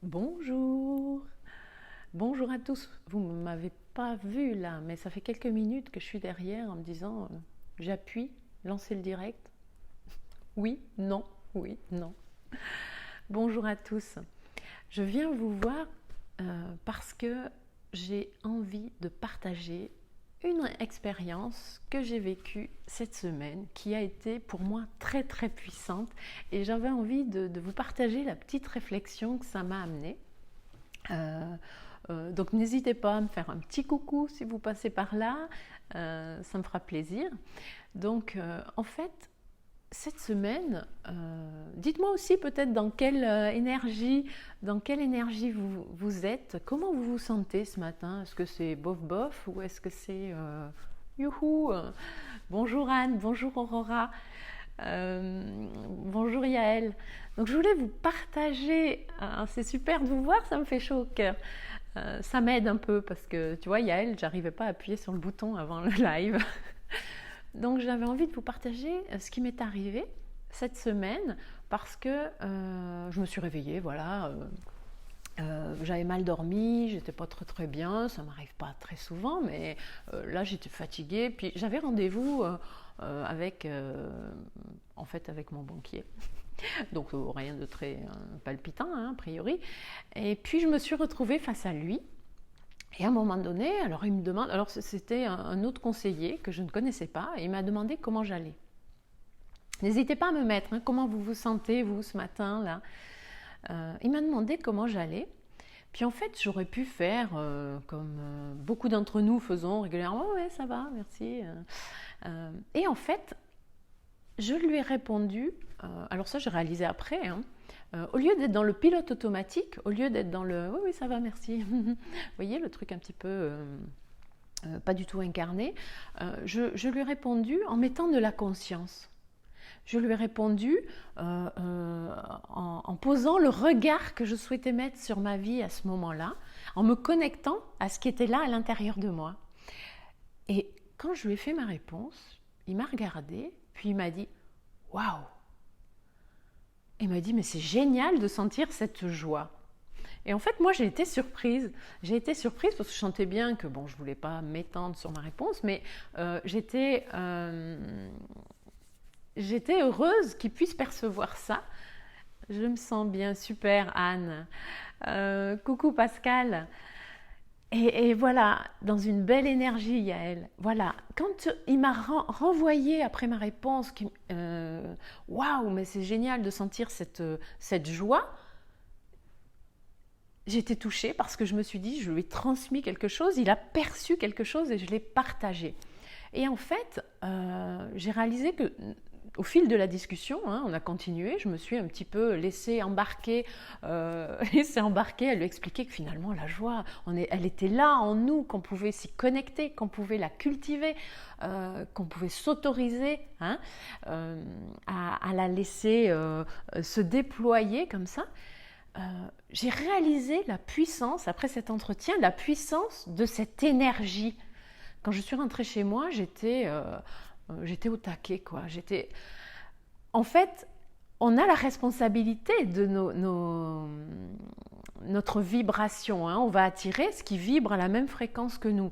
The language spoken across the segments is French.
Bonjour, bonjour à tous. Vous ne m'avez pas vu là, mais ça fait quelques minutes que je suis derrière en me disant j'appuie, lancer le direct. Oui, non, oui, non. Bonjour à tous. Je viens vous voir parce que j'ai envie de partager une expérience que j'ai vécue cette semaine qui a été pour moi très très puissante et j'avais envie de vous partager la petite réflexion que ça m'a amenée. Donc n'hésitez pas à me faire un petit coucou si vous passez par là, ça me fera plaisir. Donc en fait, cette semaine, dites-moi aussi peut-être dans quelle énergie vous êtes, comment vous vous sentez ce matin. Est-ce que c'est bof bof ou est-ce que c'est youhou. Bonjour Anne, bonjour Aurora. Bonjour Yaël. Donc je voulais vous partager, c'est super de vous voir, ça me fait chaud au cœur. Ça m'aide un peu parce que tu vois Yaël, j'arrivais pas à appuyer sur le bouton avant le live. Donc j'avais envie de vous partager ce qui m'est arrivé cette semaine parce que je me suis réveillée, voilà. J'avais mal dormi, j'étais pas très bien, ça m'arrive pas très souvent, mais là j'étais fatiguée. Puis j'avais rendez-vous avec, en fait, avec mon banquier. Donc rien de très palpitant, hein, a priori. Et puis je me suis retrouvée face à lui. Et à un moment donné, alors il me demande, alors c'était un autre conseiller que je ne connaissais pas, et il m'a demandé comment j'allais. N'hésitez pas à me mettre, hein, comment vous vous sentez, vous, ce matin, là. Il m'a demandé comment j'allais. Puis en fait, j'aurais pu faire comme beaucoup d'entre nous faisons régulièrement, oh, ouais, ça va, merci. Et en fait, je lui ai répondu, alors ça j'ai réalisé après, hein, au lieu d'être dans le pilote automatique, au lieu d'être dans le oui, oui, ça va, merci, vous voyez le truc un petit peu pas du tout incarné, je lui ai répondu en mettant de la conscience. Je lui ai répondu en posant le regard que je souhaitais mettre sur ma vie à ce moment-là, en me connectant à ce qui était là à l'intérieur de moi. Et quand je lui ai fait ma réponse, il m'a regardé, puis il m'a dit « Waouh !» Il m'a dit « Mais c'est génial de sentir cette joie !» Et en fait, moi, j'ai été surprise. J'ai été surprise parce que je sentais bien que, bon, je ne voulais pas m'étendre sur ma réponse, mais j'étais heureuse qu'il puisse percevoir ça. Je me sens bien, super Anne. Coucou Pascal. Et voilà, dans une belle énergie, Yael. Voilà, quand il m'a renvoyé après ma réponse, waouh, mais c'est génial de sentir cette joie, j'étais touchée parce que je me suis dit, je lui ai transmis quelque chose, il a perçu quelque chose et je l'ai partagé. Et en fait, j'ai réalisé que au fil de la discussion, hein, on a continué, je me suis un petit peu laissée embarquer, à lui expliquer que finalement la joie, elle était là en nous, qu'on pouvait s'y connecter, qu'on pouvait la cultiver, qu'on pouvait s'autoriser, hein, à la laisser se déployer comme ça. J'ai réalisé la puissance, après cet entretien, la puissance de cette énergie. Quand je suis rentrée chez moi, j'étais au taquet, quoi. En fait, on a la responsabilité de notre vibration, hein. On va attirer ce qui vibre à la même fréquence que nous.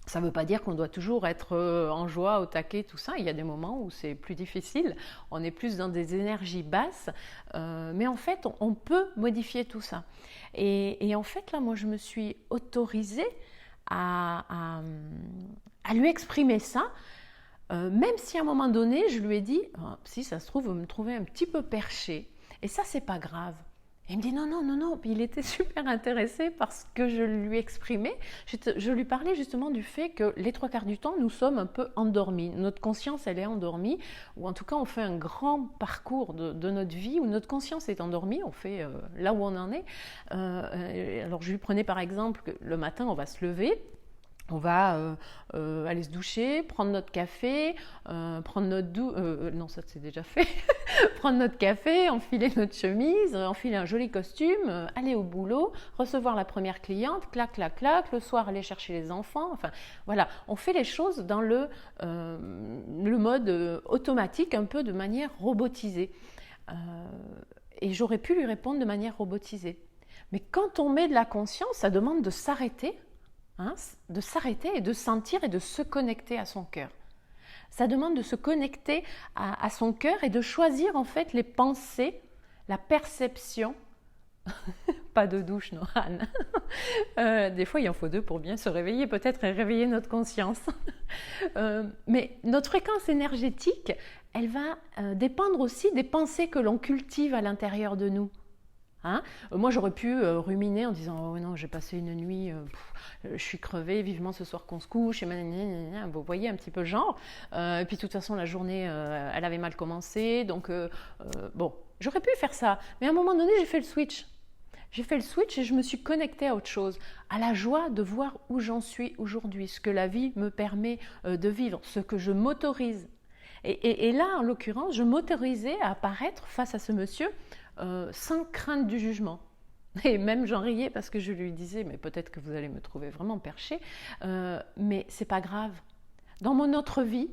Ça ne veut pas dire qu'on doit toujours être en joie, au taquet, tout ça. Il y a des moments où c'est plus difficile. On est plus dans des énergies basses. Mais en fait, on peut modifier tout ça. Et en fait, là, moi, je me suis autorisée à lui exprimer ça. Même si à un moment donné, je lui ai dit, si ça se trouve, vous me trouvez un petit peu perché. Et ça, c'est pas grave. Et il me dit non, non, non, non. Puis il était super intéressé par ce que je lui exprimais. Je lui parlais justement du fait que les 3/4 du temps, nous sommes un peu endormis. Notre conscience, elle est endormie. Ou en tout cas, on fait un grand parcours de notre vie où notre conscience est endormie. On fait là où on en est. Alors je lui prenais par exemple que le matin, on va se lever. On va aller se doucher, prendre notre café, prendre notre douche. Non, ça c'est déjà fait. Prendre notre café, enfiler notre chemise, enfiler un joli costume, aller au boulot, recevoir la première cliente, clac, clac, clac. Le soir, aller chercher les enfants. Enfin, voilà, on fait les choses dans le mode automatique, un peu de manière robotisée. Et j'aurais pu lui répondre de manière robotisée. Mais quand on met de la conscience, ça demande de s'arrêter, hein, de s'arrêter et de sentir et de se connecter à son cœur. Ça demande de se connecter à son cœur et de choisir en fait les pensées, la perception. Pas de douche, non, Anne. Des fois, il en faut deux pour bien se réveiller, peut-être, et réveiller notre conscience. Mais notre fréquence énergétique, elle va dépendre aussi des pensées que l'on cultive à l'intérieur de nous. Hein, moi, j'aurais pu ruminer en disant « Oh non, j'ai passé une nuit, je suis crevée, vivement ce soir qu'on se couche. » et vous voyez un petit peu le genre. Et puis, de toute façon, la journée, elle avait mal commencé. Donc, bon, j'aurais pu faire ça. Mais à un moment donné, j'ai fait le switch. J'ai fait le switch et je me suis connectée à autre chose, à la joie de voir où j'en suis aujourd'hui, ce que la vie me permet de vivre, ce que je m'autorise. Et là, en l'occurrence, je m'autorisais à apparaître face à ce monsieur sans crainte du jugement. Et même j'en riais parce que je lui disais, mais peut-être que vous allez me trouver vraiment perché, mais c'est pas grave. Dans mon autre vie,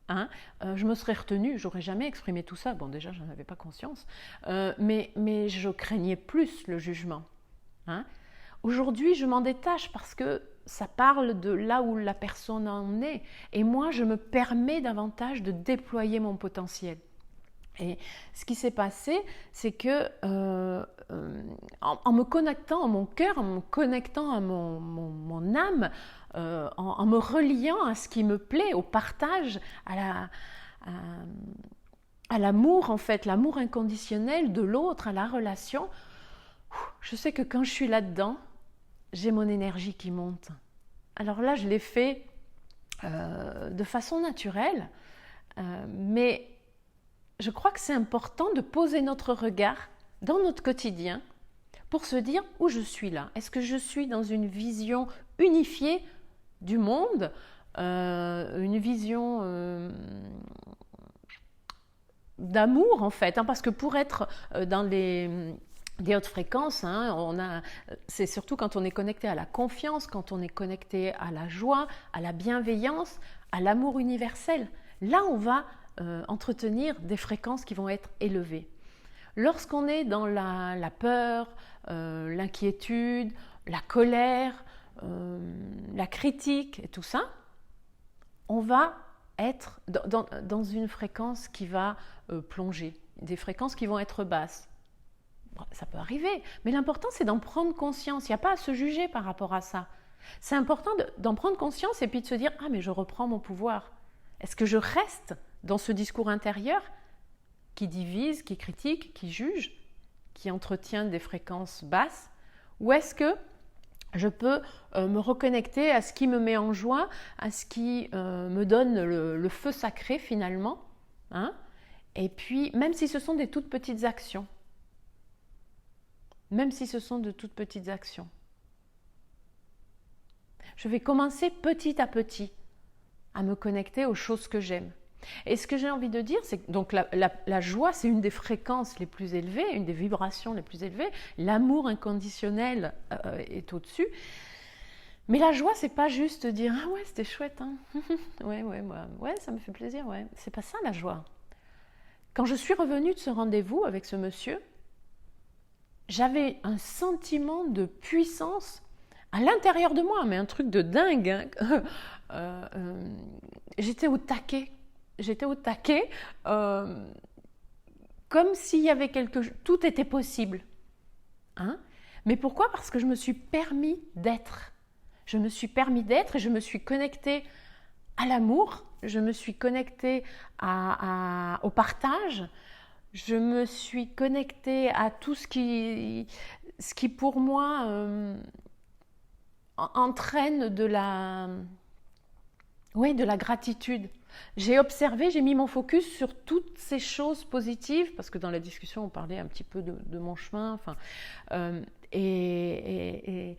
hein, je me serais retenue, j'aurais jamais exprimé tout ça. Bon, déjà, j'en avais pas conscience, mais je craignais plus le jugement. Hein. Aujourd'hui, je m'en détache parce que ça parle de là où la personne en est, et moi, je me permets davantage de déployer mon potentiel. Et ce qui s'est passé, c'est que en me connectant à mon cœur, en me connectant à mon âme, en me reliant à ce qui me plaît, au partage, à l'amour en fait, l'amour inconditionnel de l'autre, à la relation, je sais que quand je suis là-dedans, j'ai mon énergie qui monte. Alors là, je l'ai fait de façon naturelle, mais je crois que c'est important de poser notre regard dans notre quotidien pour se dire où je suis là. Est-ce que je suis dans une vision unifiée du monde, une vision d'amour en fait, hein, parce que pour être dans des hautes fréquences, hein, c'est surtout quand on est connecté à la confiance, quand on est connecté à la joie, à la bienveillance, à l'amour universel. Là, on va entretenir des fréquences qui vont être élevées. Lorsqu'on est dans la peur, l'inquiétude, la colère, la critique et tout ça, on va être dans une fréquence qui va plonger, des fréquences qui vont être basses. Ça peut arriver, mais l'important c'est d'en prendre conscience. Il n'y a pas à se juger par rapport à ça. C'est important d'en prendre conscience et puis de se dire « Ah, mais je reprends mon pouvoir. Est-ce que je reste dans ce discours intérieur qui divise, qui critique, qui juge, qui entretient des fréquences basses, ou est-ce que je peux me reconnecter à ce qui me met en joie, à ce qui me donne le feu sacré finalement, hein, et puis même si ce sont des toutes petites actions, même si ce sont de toutes petites actions, je vais commencer petit à petit à me connecter aux choses que j'aime. Et ce que j'ai envie de dire, c'est que donc la joie, c'est une des fréquences les plus élevées, une des vibrations les plus élevées. L'amour inconditionnel est au-dessus. Mais la joie, c'est pas juste dire « Ah ouais, c'était chouette, hein. ouais, ça me fait plaisir, ouais. » C'est pas ça la joie. Quand je suis revenue de ce rendez-vous avec ce monsieur, j'avais un sentiment de puissance à l'intérieur de moi, mais un truc de dingue. Hein. J'étais au taquet. Comme s'il y avait tout était possible. Hein? Mais pourquoi? Parce que je me suis permis d'être. Je me suis permis d'être et je me suis connectée à l'amour, je me suis connectée au partage, je me suis connectée à tout ce qui pour moi entraîne de la gratitude. J'ai observé, j'ai mis mon focus sur toutes ces choses positives, parce que dans la discussion, on parlait un petit peu de mon chemin, et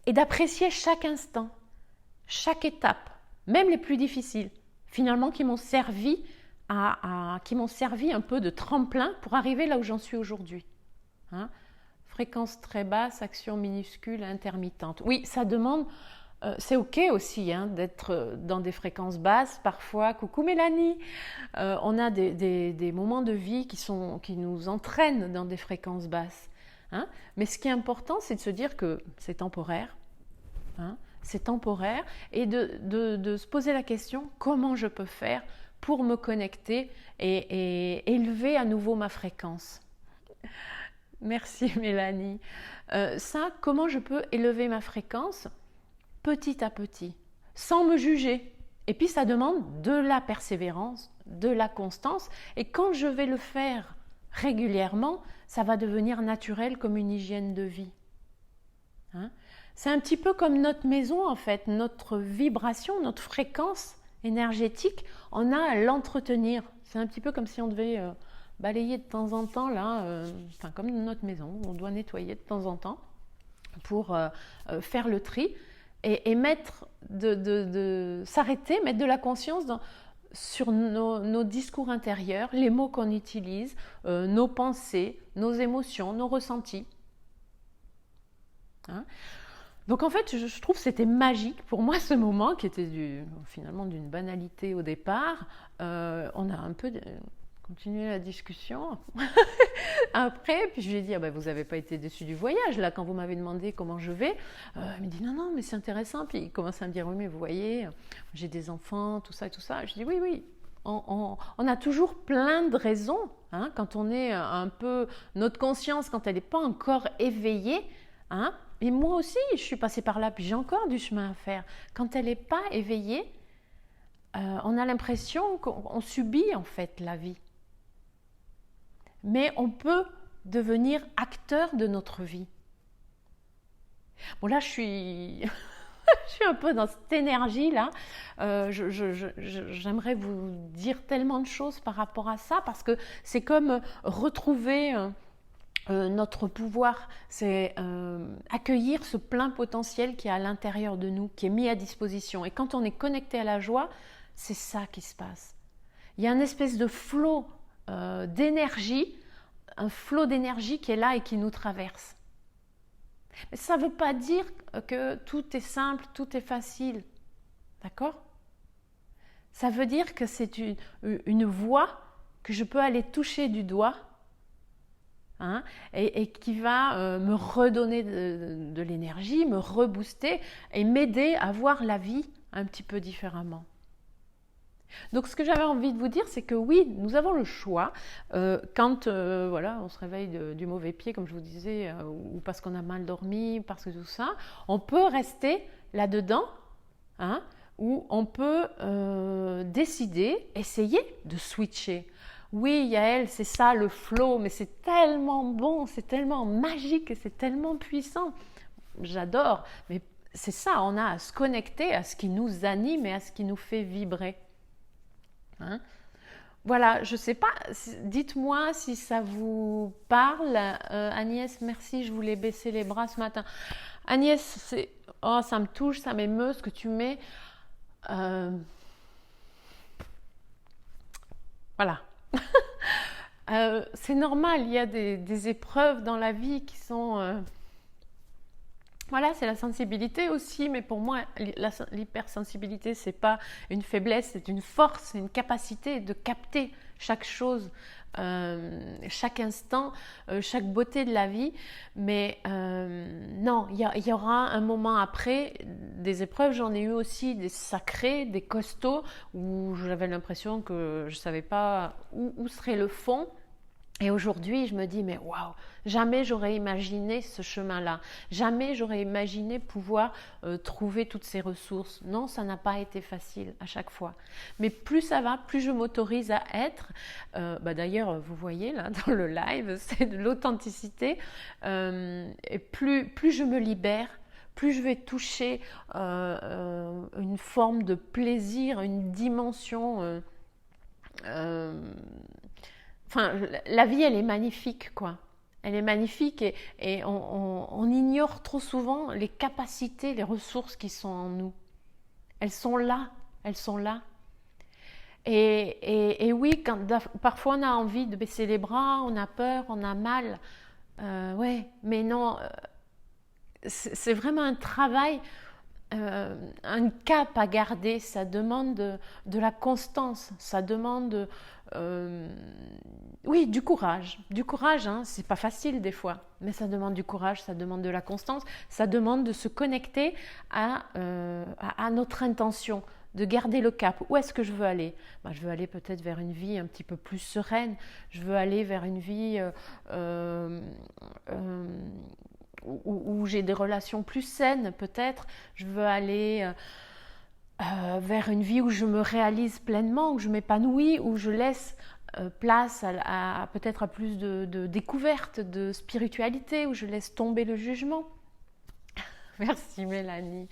d'apprécier chaque instant, chaque étape, même les plus difficiles, finalement, qui m'ont servi un peu de tremplin pour arriver là où j'en suis aujourd'hui. Hein? Fréquence très basse, action minuscule, intermittente. Oui, ça demande... c'est ok aussi d'être dans des fréquences basses parfois. Coucou Mélanie, on a des moments de vie qui nous entraînent dans des fréquences basses. hein. Mais ce qui est important, c'est de se dire que c'est temporaire, hein, c'est temporaire, et de se poser la question, comment je peux faire pour me connecter et élever à nouveau ma fréquence. Merci Mélanie. Ça, comment je peux élever ma fréquence petit à petit, sans me juger. Et puis ça demande de la persévérance, de la constance. Et quand je vais le faire régulièrement, ça va devenir naturel comme une hygiène de vie. Hein? C'est un petit peu comme notre maison en fait, notre vibration, notre fréquence énergétique, on a à l'entretenir. C'est un petit peu comme si on devait balayer de temps en temps, là, enfin comme notre maison, on doit nettoyer de temps en temps pour faire le tri et mettre s'arrêter, mettre de la conscience sur nos discours intérieurs, les mots qu'on utilise, nos pensées, nos émotions, nos ressentis. Hein? Donc en fait, je trouve que c'était magique pour moi ce moment qui était finalement d'une banalité au départ. On a un peu continué la discussion après, puis je lui ai dit ah ben, vous n'avez pas été déçu du voyage là quand vous m'avez demandé comment je vais. Il m'a dit non mais c'est intéressant, puis il commence à me dire oui mais vous voyez j'ai des enfants, tout ça et tout ça. Je dis oui. On a toujours plein de raisons hein, quand on est un peu notre conscience quand elle n'est pas encore éveillée. Hein, et moi aussi, je suis passée par là, puis j'ai encore du chemin à faire. Quand elle n'est pas éveillée, on a l'impression qu'on subit en fait la vie. Mais on peut devenir acteur de notre vie. Bon là, je suis un peu dans cette énergie-là. J'aimerais vous dire tellement de choses par rapport à ça, parce que c'est comme retrouver... notre pouvoir, c'est accueillir ce plein potentiel qui est à l'intérieur de nous, qui est mis à disposition. Et quand on est connecté à la joie, c'est ça qui se passe. Il y a une espèce de flot d'énergie, un flot d'énergie qui est là et qui nous traverse. Mais ça ne veut pas dire que tout est simple, tout est facile. D'accord ? Ça veut dire que c'est une voie que je peux aller toucher du doigt. Hein, et qui va me redonner de l'énergie, me rebooster et m'aider à voir la vie un petit peu différemment. Donc ce que j'avais envie de vous dire, c'est que oui, nous avons le choix quand voilà, on se réveille du mauvais pied, comme je vous disais, ou parce qu'on a mal dormi, parce que tout ça, on peut rester là-dedans, hein, ou on peut décider, essayer de switcher. Oui, Yael, c'est ça le flow, mais c'est tellement bon, c'est tellement magique et c'est tellement puissant. J'adore, mais c'est ça, on a à se connecter à ce qui nous anime et à ce qui nous fait vibrer. Hein? Voilà, je ne sais pas, dites-moi si ça vous parle. Agnès, merci, je voulais baisser les bras ce matin. Agnès, ça me touche, ça m'émeut ce que tu mets. Voilà. C'est normal, il y a des épreuves dans la vie qui sont... Voilà, c'est la sensibilité aussi, mais pour moi, l'hypersensibilité, c'est pas une faiblesse, c'est une force, c'est une capacité de capter chaque chose, chaque instant, chaque beauté de la vie. Mais non, il y aura un moment après des épreuves. J'en ai eu aussi des sacrés, des costauds, où j'avais l'impression que je savais pas où serait le fond. Et aujourd'hui, je me dis, mais waouh, jamais j'aurais imaginé ce chemin-là. Jamais j'aurais imaginé pouvoir trouver toutes ces ressources. Non, ça n'a pas été facile à chaque fois. Mais plus ça va, plus je m'autorise à être. D'ailleurs, vous voyez là dans le live, c'est de l'authenticité. Et plus je me libère, plus je vais toucher une forme de plaisir, une dimension... Enfin, la vie, elle est magnifique, quoi. Elle est magnifique et on ignore trop souvent les capacités, les ressources qui sont en nous. Elles sont là, elles sont là. Et oui, parfois on a envie de baisser les bras, on a peur, on a mal. Ouais, mais non, c'est vraiment un travail, un cap à garder. Ça demande de la constance, ça demande oui, du courage. Du courage, hein, c'est pas facile des fois, mais ça demande du courage, ça demande de la constance, ça demande de se connecter à notre intention, de garder le cap. Où est-ce que je veux aller? Ben, je veux aller peut-être vers une vie un petit peu plus sereine, je veux aller vers une vie où j'ai des relations plus saines peut-être, je veux aller vers une vie où je me réalise pleinement, où je m'épanouis, où je laisse place peut-être à plus de découverte, de spiritualité, où je laisse tomber le jugement. Merci Mélanie.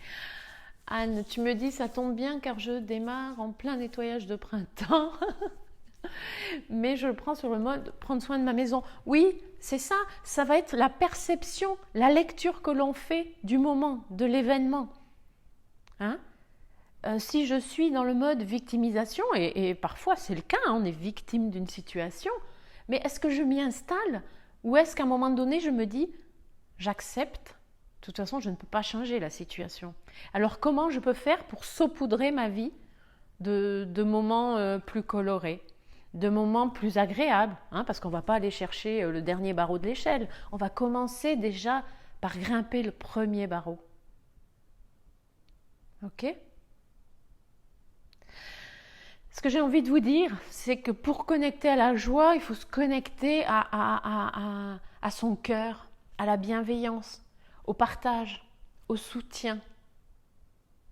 Anne, tu me dis ça tombe bien car je démarre en plein nettoyage de printemps. Mais je le prends sur le mode prendre soin de ma maison. Oui, c'est ça, ça va être la perception, la lecture que l'on fait du moment, de l'événement. Hein? Si je suis dans le mode victimisation, et parfois c'est le cas, hein, on est victime d'une situation, mais est-ce que je m'y installe? Ou est-ce qu'à un moment donné je me dis, j'accepte, de toute façon je ne peux pas changer la situation. Alors comment je peux faire pour saupoudrer ma vie de moments plus colorés, de moments plus agréables, hein, parce qu'on ne va pas aller chercher le dernier barreau de l'échelle, on va commencer déjà par grimper le premier barreau. Ok? Ce que j'ai envie de vous dire, c'est que pour connecter à la joie, il faut se connecter à son cœur, à la bienveillance, au partage, au soutien.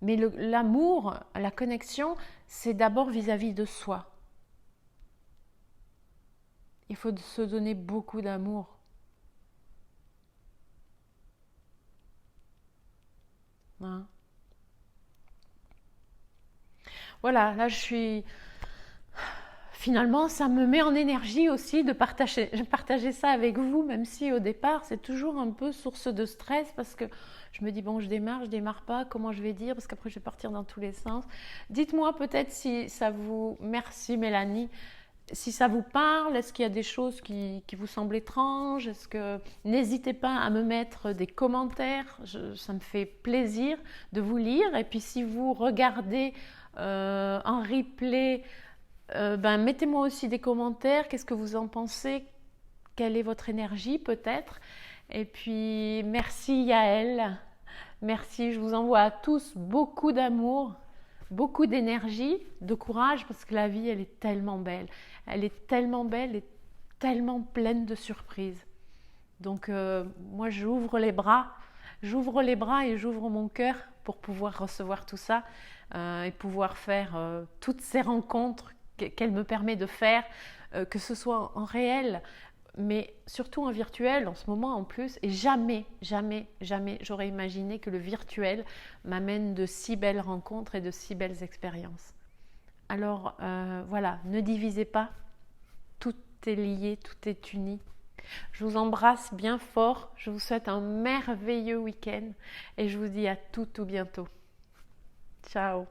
Mais l'amour, la connexion, c'est d'abord vis-à-vis de soi. Il faut se donner beaucoup d'amour. Hein? Voilà, là je suis... Finalement, ça me met en énergie aussi de partager ça avec vous, même si au départ, c'est toujours un peu source de stress parce que je me dis, bon, je démarre pas, comment je vais dire, parce qu'après, je vais partir dans tous les sens. Dites-moi peut-être si ça vous... Merci Mélanie. Si ça vous parle, est-ce qu'il y a des choses qui vous semblent étranges? Est-ce que... N'hésitez pas à me mettre des commentaires, ça me fait plaisir de vous lire. Et puis si vous regardez en replay, mettez-moi aussi des commentaires, qu'est-ce que vous en pensez, quelle est votre énergie peut-être. Et puis merci Yael, merci, je vous envoie à tous beaucoup d'amour, beaucoup d'énergie, de courage, parce que la vie elle est tellement belle et tellement pleine de surprises. Donc moi j'ouvre les bras et j'ouvre mon cœur pour pouvoir recevoir tout ça et pouvoir faire toutes ces rencontres qu'elle me permet de faire, que ce soit en réel, mais surtout en virtuel en ce moment en plus. Et jamais j'aurais imaginé que le virtuel m'amène de si belles rencontres et de si belles expériences. Alors voilà, ne divisez pas, tout est lié, tout est uni. Je vous embrasse bien fort, je vous souhaite un merveilleux week-end et je vous dis à tout bientôt. Ciao.